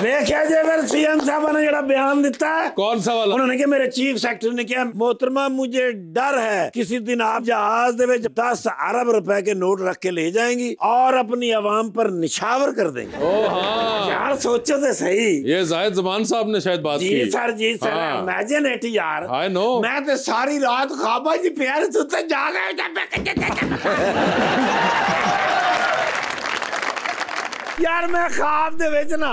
देखा जे फिर सीएम साहब ने जरा बयान दिता है, कौन सा वाला? उन्होंने कहा मेरे चीफ सेक्रेटरी ने कहा मोहतरमा मुझे डर है किसी दिन आप जहाज दे विच 10 अरब रुपए के नोट रख के ले जाएंगी और अपनी आवाम पर निछावर कर देंगे। ओ हाँ यार सोचो तो सही, ये जाहिद जमान साहब ने शायद बात की। जी सर हाँ। इमेजिन इट यार। आई नो, मैं तो सारी रात ख्वाबा जी प्यार सुते जाग यार मैं ख्वाब दे विच ना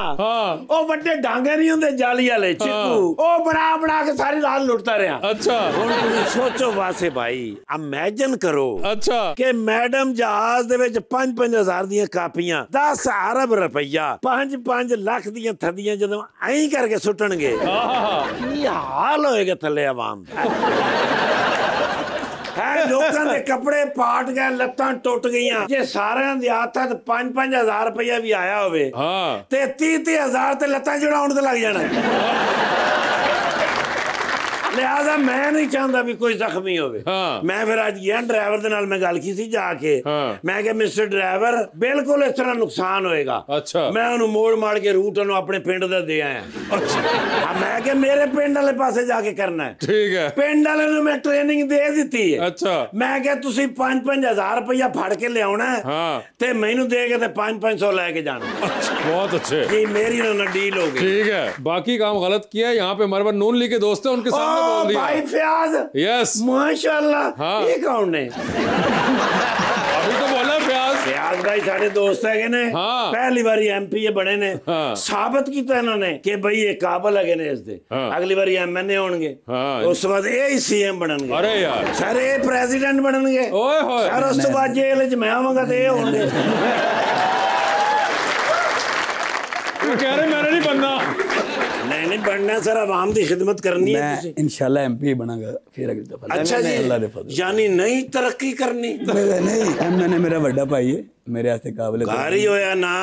ओ बड़े डांगे नहीं होंदे जाली वाले चिकू, ओ बना बना के सारी रात लुटता रहा। अच्छा हुण तुसीं सोचो वासे भाई, इमेजिन करो अच्छा कि मैडम जहाज दे विच 5-5 हज़ार दियां कापियां 10 अरब रुपया 5-5 लाख दियां थदियां जदों ऐं करके सुटणगे की हाल होएगा थल्ले आवाम दा। लोगों के कपड़े पाट गए, लत्तां टुट गईयां। जे सारे दे हत्थ 5-5 हज़ार रुपया भी आया होवे ते 30-30 हज़ार ते लत्तां जुड़ाउण ते लग जाना। लिहाजा मैं नहीं चाहता भी कोई जख्मी होवे। मैं फिर आज गया ड्राइवर दे नाल मैं गल की सी जाके, मैं कहा मिस्टर ड्राइवर बिल्कुल इस तरह नुकसान होएगा। अच्छा मैं उन्होंने मोड़ मार के रूट उन्होंने अपने पिंड दा दे आया। अच्छा मैं कहा मेरे पिंड वाले पासे जाके करना है। ठीक है, पिंड वाले ने मैं ट्रेनिंग दे दी है। अच्छा मैं कहा तुसी 5-5 हज़ार रुपया फड़ के लियाना है ते मैनू दे के ते 500-500 लेके जाना। बहुत अच्छे जी, मेरी ना डील हो गई। ठीक है, बाकी काम गलत किया। यहाँ पे हमारे पास नून लीग के दोस्त हैं, उनके सामने बोल दिया। भाई फयाज, यस माशाल्लाह। ये कौन है? अभी तो बोला फयाज। फयाज भाई भाई साढ़े दोस्त है ने हाँ। पहली बारी MP बने ने हाँ। साबित किया इन्होंने कि भाई ये काबिल है ने इसदे हाँ। अगली बारी MNA होंगे हाँ। उस बाद ये CM बननगे अरे यार सर ये प्रेसिडेंट बननगे ओए होए सर उस तो बाद जेल च मैं आवांगा तो ये होंगे कह रहे मैंने नहीं बनना नहीं बनना सर आवाम की खिदमत करनी है मैं इंशाल्लाह MP बनागा फिर अगली दफा। अच्छा जी अल्लाह दे फजल यानी नई तरक्की करनी नहीं MNA मेरा बड़ा भाई है मेरे आस्ते काबिल कारी होया ना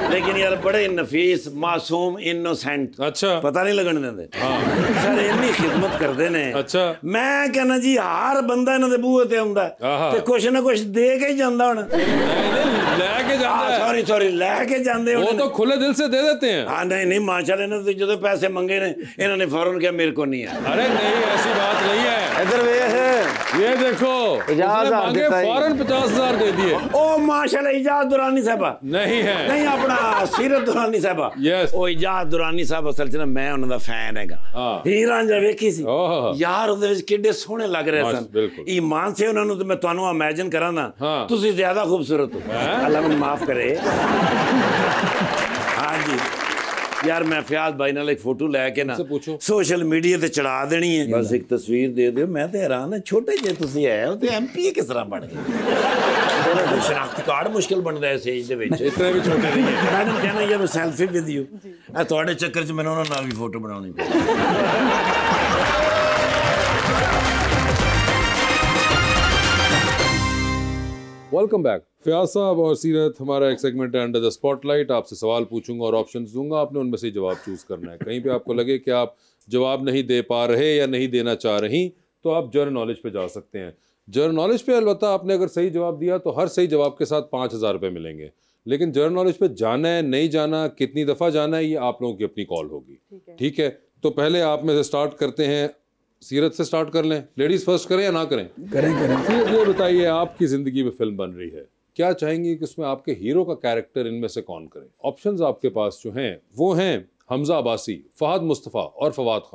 लेकिन यार बड़े नफीस मासूम इनोसेंट अच्छा पता नहीं लगन देंदे सर इन्नी खिदमत करते ने अच्छा मैं कहना जी हर बंदा इन्हां दे बूहे ते आंदा ते कुछ ना कुछ दे के ही जांदा हुण लेके जाता है सॉरी लेके जांदे वो तो खुले दिल से दे देते हैं हाँ नहीं माशाल्लाह इन्होंने तो जो पैसे मंगे ने इन्होंने फौरन कहा मेरे को नहीं है अरे नहीं ऐसी बात नहीं है इधर ये देखो मांगे फौरन 50,000 दे दिए ओ माशाल्लाह इजाज दुरानी साहबा नहीं है नहीं अपना सीरत दुरानी साहबा यस ओ इजाज दुरानी साहब असल च ना मैं उन्हां दा फैन हैगा हीर रांझा वेखी सी यार ਉਹਦੇ ਵਿੱਚ ਕਿੱਡੇ ਸੋਹਣੇ ਲੱਗ ਰਹੇ ਸਨ ईमान से उन्होंने तो मैं ਤੁਹਾਨੂੰ इमेजिन करा ना ਤੁਸੀਂ ज्यादा खूबसूरत हो अल्लाह ਮੈਨੂੰ माफ करे हाँ जी यार मैं फयाज भाई नाल एक फोटो लैके ना सोशल मीडिया ते चढ़ा देनी है बस एक तस्वीर दे दियो मैं तो हैरान है छोटे जे तुसी है ते MP किस तरह बन गए शनाख्ती कार्ड मुश्किल बनदा है इस एज दे विच इतने भी छोटे नहीं है मैडम कहना यार सेल्फी विद यू ए ਤੁਹਾਡੇ ਚੱਕਰ ਚ ਮੈਨੂੰ ਉਹਨਾਂ ਨਾਲ ਵੀ फोटो बनानी पई वेलकम बैक फयाज साहब और सीरत हमारा एक सेगमेंट है अंडर द स्पॉटलाइट आपसे सवाल पूछूंगा और ऑप्शंस दूंगा आपने उनमें से जवाब चूज करना है कहीं पे आपको लगे कि आप जवाब नहीं दे पा रहे या नहीं देना चाह रही तो आप जनरल नॉलेज पे जा सकते हैं जनरल नॉलेज पे अलबत्ता आपने अगर सही जवाब दिया तो हर सही जवाब के साथ 5,000 रुपये मिलेंगे लेकिन जनरल नॉलेज पे जाना है नहीं जाना कितनी दफ़ा जाना है ये आप लोगों की अपनी कॉल होगी ठीक है तो पहले आप में से स्टार्ट करते हैं सीरत से स्टार्ट कर लें लेडीज फर्स्ट करें या ना करें सीरत ये बताइए आपकी जिंदगी में फिल्म बन रही है क्या चाहेंगी कि उसमें आपके हीरो का कैरेक्टर इनमें से कौन करे ऑप्शंस आपके पास जो हैं वो हैं हमजा अब्बासी फहद मुस्तफ़ा और फवाद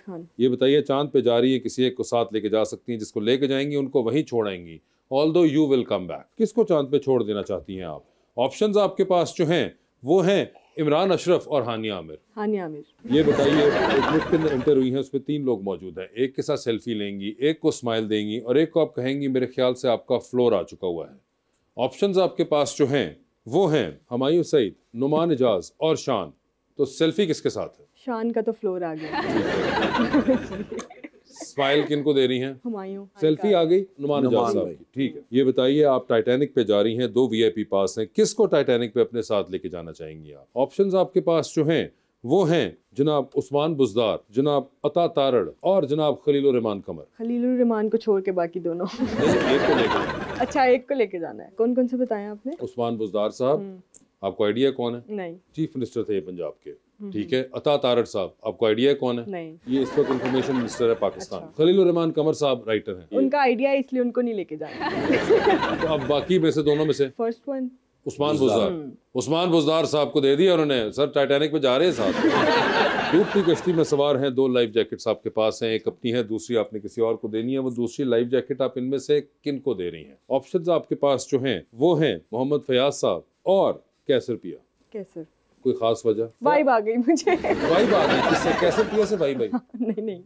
खान ये बताइए चांद पे जा रही है किसी एक को साथ लेके जा सकती हैं जिसको लेके जाएंगी उनको वहीं छोड़ाएंगी although you will come back किसको चांद पे छोड़ देना चाहती हैं आप ऑप्शंस आपके पास जो हैं वो हैं इमरान अशरफ और हानिया आमिर ये बताइए एक लिस्ट के अंदर एंटर हुई है उसमें 3 लोग मौजूद हैं एक के साथ सेल्फी लेंगी एक को स्माइल देंगी और एक को आप कहेंगी मेरे ख्याल से आपका फ्लोर आ चुका हुआ है ऑप्शंस आपके पास जो हैं वो हैं हुमायूं सईद नुमान इजाज और शान तो सेल्फी किसके साथ है शान का तो फ्लोर आ गया स्माइल किनको दे रही हैं हुमायूं सेल्फी आ गई नुमान इजाज साहब की ठीक है ये बताइए आप टाइटैनिक पे जा रही हैं 2 VIP पास हैं किसको टाइटैनिक पे अपने साथ लेके जाना चाहेंगी आप ऑप्शंस आपके पास जो हैं वो हैं जनाब उस्मान बुज़दार जनाब अता तारड़ और जनाब खलीलुर रहमान कमर खलीलुर रहमान को छोड़ के बाकी दोनों एक को लेके अच्छा एक को लेके जाना है कौन कौन से बताया आपने उस्मान बुज़दार साहब आपको आइडिया कौन है नहीं चीफ मिनिस्टर थे पंजाब के ठीक है अता तारड़ साहब आपको आइडिया है कौन है नहीं ये इस वक्त इंफॉर्मेशन मिनिस्टर है पाकिस्तान खलीलुर रहमान कमर साहब राइटर हैं उनका आइडिया है इसलिए उनको नहीं लेके जाना तो अब बाकी में से दोनों में से फर्स्ट वन उस्मान बुज़दार साहब को दे दिया उन्होंने सर टाइटैनिक पे जा रहे हैं साथ डूबती कश्ती में सवार हैं 2 लाइफ जैकेट्स आपके पास हैं एक अपनी है दूसरी आपने किसी और को देनी है वो दूसरी लाइफ जैकेट आप इनमें से किन को दे रही हैं ऑप्शंस आपके पास जो हैं वो हैं मोहम्मद फयाज साहब और कैसर पिया कैसर कोई खास वजह वाइब आ गई मुझे वाइब आ गई किससे कैसर पिया से वाइब आई नहीं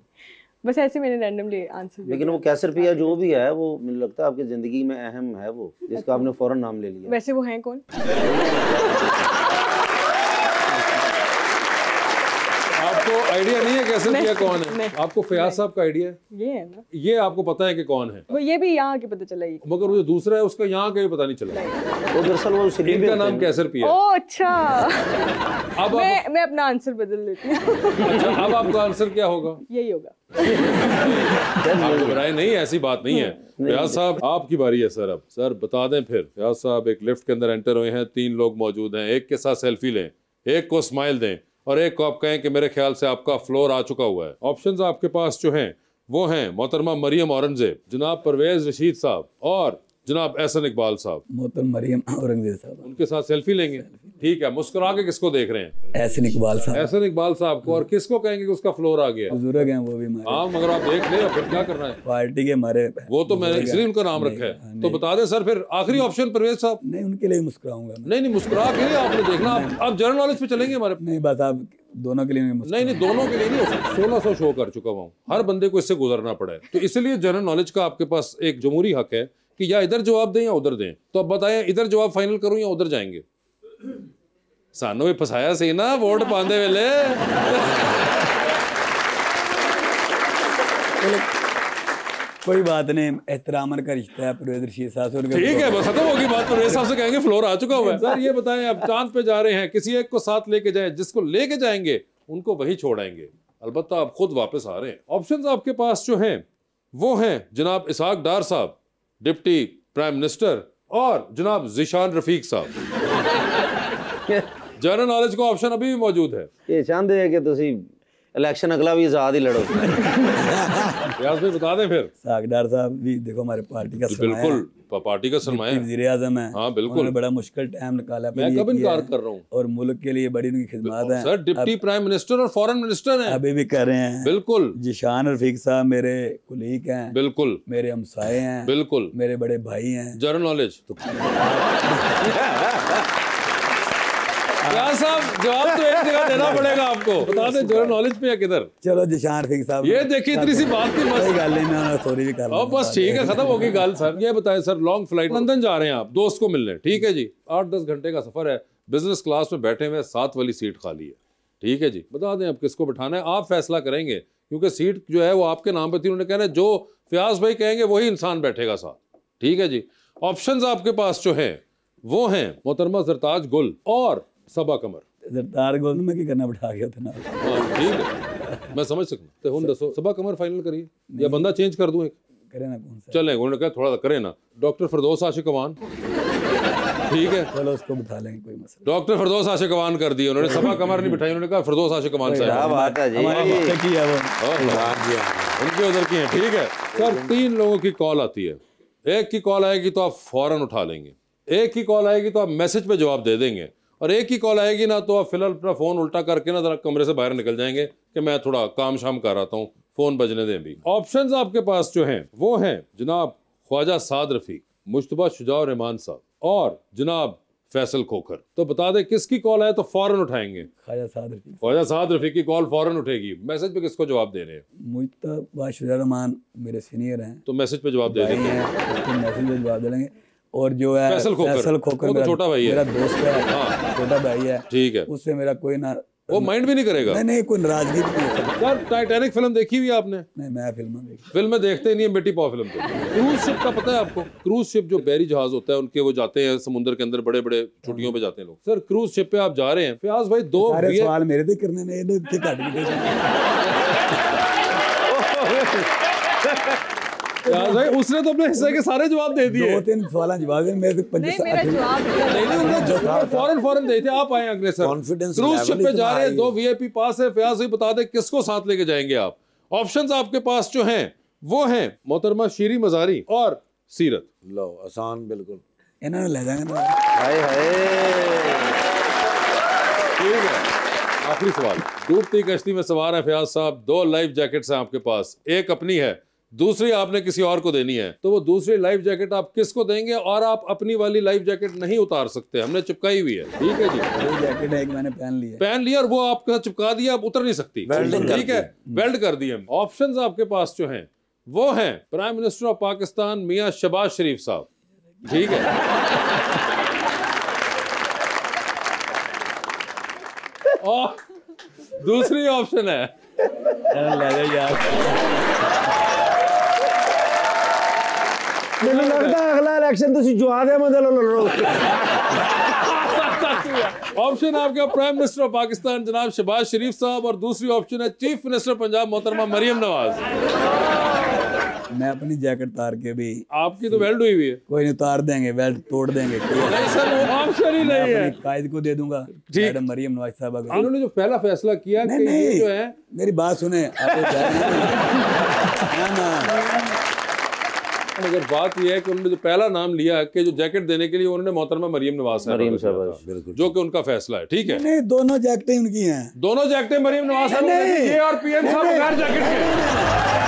बस ऐसे मैंने रैंडमली आंसर दिया लेकिन वो कैसर पिया जो भी है वो मुझे लगता है आपकी जिंदगी में अहम है वो जिसका आपने फौरन नाम ले लिया वैसे वो हैं कौन आपको आइडिया नहीं है कैसर पिया कौन है आपको फयाज साहब का आइडिया है ये है ना ये आपको पता है कि कौन है वो ये भी यहाँ के पता चला ही मगर वो जो दूसरा है उसका यहाँ का भी पता नहीं चला वो दरअसल वो इनका नाम कैसर पिया ओह अच्छा अब मैं अपना आंसर बदल लेती हूँ अच्छा अब आपका आंसर क्या होगा यही होगा आप घबराए नहीं ऐसी बात नहीं है फयाज साहब आपकी बारी है सर अब सर बता दें फिर फयाज साहब एक लिफ्ट के अंदर एंटर हुए हैं 3 लोग मौजूद हैं एक के साथ सेल्फी लें एक को स्माइल दें और एक को आप कहें कि मेरे ख्याल से आपका फ्लोर आ चुका हुआ है ऑप्शंस आपके पास जो हैं वो हैं मोहतरमा मरियम औरंगजेब जनाब परवेज रशीद साहब और जनाब एहसन इकबाल साहब मोहतरम मरियम औरंगजेब साहब उनके साथ सेल्फी लेंगे ठीक है, मुस्कुरा के किसको देख रहे हैं? एहसन इकबाल साहब। एहसन इकबाल साहब को। और किसको कहेंगे कि उसका फ्लोर आ गया? बुजुर्ग हैं वो भी हमारे। हाँ, मगर आप देख ले, फिर क्या करना है? पार्टी के हमारे, वो तो मैंने इसलिए उनका नाम रखा है। तो बता दें सर, फिर आखिरी ऑप्शन परवेज साहब। नहीं, उनके लिए मुस्कुराऊंगा। नहीं, मुस्कुरा के लिए आपने देखना। आप जनरल नॉलेज पे चलेंगे हमारे? नहीं, बस आप दोनों के लिए नहीं, दोनों के लिए नहीं हो सकता। 1600 शो कर चुका हूँ, हर बंदे को इससे गुजरना पड़ा है। तो इसलिए जनरल नॉलेज का आपके पास एक जमहूरी हक है कि या इधर जवाब दें या उधर दें। तो अब बताएं, इधर जवाब फाइनल करूं या उधर जाएंगे? सानू भी फसाया सी ना वोट पांदे वेले। कोई बात नहीं, एहतरामन का रिश्ता है परवेज रशीद साहब से। ठीक है, बस खत्म होगी बात। परवेज साहब से कहेंगे फ्लोर आ चुका हुआ है। सर ये बताएं, अब चांद पे जा रहे हैं, किसी एक को साथ लेके जाएं, जिसको लेके जाएंगे उनको वही छोड़ाएंगे, अलबत्ता आप खुद वापस आ रहे हैं। ऑप्शंस आपके पास जो हैं वो हैं जनाब इसहाक डार साहब, डिप्टी प्राइम मिनिस्टर, और जनाब जिशान रफीक साहब। जनरल नॉलेज का ऑप्शन अभी भी मौजूद है। ये चाहते हैं कि तुसी इलेक्शन अगला भी आजाद ही लड़ो। रियाज भाई बता दें फिर। सागदार साहब भी देखो हमारे पार्टी का सरमाया, बिल्कुल पार्टी का सरमाया, वज़ीर आज़म है। हाँ बिल्कुल, बड़ा मुश्किल टाइम निकाला, मैं कब इनकार कर रहा हूँ, और मुल्क के लिए बड़ी उनकी खिदमत है। सर डिप्टी प्राइम मिनिस्टर और फॉरेन मिनिस्टर हैं, अभी भी कर रहे हैं। बिल्कुल। जिशान रफीक साहब मेरे कुलीग हैं, बिल्कुल, मेरे हमसाए हैं, बिल्कुल, मेरे बड़े भाई हैं। जनरल नॉलेज क्या साहब, जवाब तो एक जगह देना पड़ेगा आपको। बता दें जनरल नॉलेज पे या किधर? चलो जिशान रफीक साहब, ये देखिए इतनी सी बात थी, बस गल नहीं, सॉरी भी कर बस ठीक है, खत्म होगी गल। सर ये बताएं, सर लॉन्ग फ्लाइट लंदन जा रहे हैं आप दोस्त को मिलने, ठीक है जी, 8-10 घंटे का सफर है, बिजनेस क्लास में बैठे हुए, 7 वाली सीट खाली है, ठीक है जी। बता दें अब किसको बिठाना है, आप फैसला करेंगे, क्योंकि सीट जो है वो आपके नाम पे थी। उन्होंने कहना है जो फयाज भाई कहेंगे वही इंसान बैठेगा साथ, ठीक है जी। ऑप्शंस आपके पास जो है वो हैं मोहतरमा जरताज गुल और सबा कमर। जरताज गुल में क्या करना, बिठा गया था ना। ठीक है, मैं समझ सकता। तो हुन दसो सबा कमर फाइनल करिए या बंदा चेंज कर दूं एक? करे ना, कौन सा चलें, उन्होंने कहा थोड़ा सा करें ना। डॉक्टर फिरदौस आशिक अवान, ठीक है, चलो उसको बिठा लेंगे, कोई मसला। डॉक्टर फिरदौस आशिक अवान कर दिए उन्होंने, सबा कमर नहीं बिठाई, उन्होंने कहा फिरदौस आशिक अवान साहब। क्या बात है जी, उनके उधर की है, ठीक है। सर 3 लोगों की कॉल आती है, एक की कॉल आएगी तो आप फौरन उठा लेंगे, एक की कॉल आएगी तो आप मैसेज पे जवाब दे देंगे, और एक ही कॉल आएगी ना तो आप फिलहाल अपना फोन उल्टा करके ना जरा कमरे से बाहर निकल जाएंगे कि मैं थोड़ा काम शाम कर आता हूँ, फोन बजने दें भी। ऑप्शंस आपके पास जो हैं वो हैं जनाब ख्वाजा साद रफीक, मुश्तबा शुजा रहमान साहब और जनाब फैसल खोखर। तो बता दें किसकी कॉल आए तो फौरन उठाएंगे? ख्वाजा साद रफीक। ख्वाजा साद रफीक की कॉल फौरन उठेगी। मैसेज पे किसको जवाब दे रहे हैं? मुश्तबा शुजा रहमान मेरे सीनियर हैं, तो मैसेज पे जवाब दे देंगे, मैसेज पे जवाब दे देंगे। और जो है फैसल खोखर वो तो छोटा भाई है, मेरा दोस्त है, हाँ छोटा भाई है, ठीक है, उससे मेरा कोई ना, वो माइंड भी नहीं करेगा। नहीं, कोई नाराजगी भी नहीं है। सर टाइटैनिक फिल्म देखी हुई आपने? नहीं, मैं फिल्में देखते ही नहीं है, बेटी पाव फिल्म पे। क्रूज शिप का पता है आपको? क्रूज शिप जो बहरी जहाज होता है उनके, वो जाते हैं समुद्र के अंदर, बड़े बड़े छुट्टियों पे जाते हैं लोग। सर क्रूज शिप पे आप जा रहे हैं, फयाज भाई 2 सवाल मेरे थे करने ने, भाई उसने तो अपने हिस्से के सारे जवाब दे दिए। 2-3 सवाल जवाब है मेरे फौरन दे थे। आप आए अगले सर, क्रूज शिप पे जा रहे हैं, 2 VIP पास है। फयाज भाई बता दे किसको साथ लेके जाएंगे आप? ऑप्शंस आपके पास जो हैं वो हैं मोहतरमा शीरी मजारी और सीरत। लो आसान, बिल्कुल इन्होंने ले जाएंगे। ठीक है, आखिरी सवाल। डूबती कश्ती में सवार है फयाज साहब, 2 लाइफ जैकेट्स हैं आपके पास, एक अपनी है, दूसरी आपने किसी और को देनी है। तो वो दूसरी लाइफ जैकेट आप किसको देंगे? और आप अपनी वाली लाइफ जैकेट नहीं उतार सकते, हमने चिपकाई हुई है, ठीक है जी। जैकेट एक मैंने पहन लिया और वो आपका चिपका दिया, आप उतर नहीं सकती, ठीक है, वेल्ड कर दिए। ऑप्शंस आपके पास जो हैं वो हैं प्राइम मिनिस्टर ऑफ पाकिस्तान मियां शहबाज शरीफ साहब, ठीक है, और दूसरी ऑप्शन है ਮੈਨੂੰ लगता है अगला इलेक्शन ਤੁਸੀਂ ਜਵਾਦ ਅਹਿਮਦ ਨਾਲ ਲੜੋ। ऑप्शन आपका प्राइम मिनिस्टर ऑफ पाकिस्तान जनाब शहबाज शरीफ साहब, और दूसरी ऑप्शन है चीफ मिनिस्टर पंजाब मोहतरमा मरियम नवाज। मैं अपनी जैकेट उतार के भी, आपकी तो वेल्ड हुई हुई है, कोई नहीं, उतार देंगे, वेल्ड तोड़ देंगे। नहीं सर, वो ऑप्शन ही नहीं है, कायद को दे दूंगा, मैडम मरियम नवाज साहब। उन्होंने जो पहला फैसला किया कि ये जो है, मेरी बात सुने, मगर बात यह है कि उन्होंने जो पहला नाम लिया कि जो जैकेट देने के लिए उन्होंने मोहतरमा मरियम नवाज साहब बिल्कुल, जो कि उनका फैसला है, ठीक है। नहीं, दोनों जैकेटें उनकी हैं, दोनों जैकेटें मरियम नवाज साहब और पीएम साहब बगैर जैकेट के।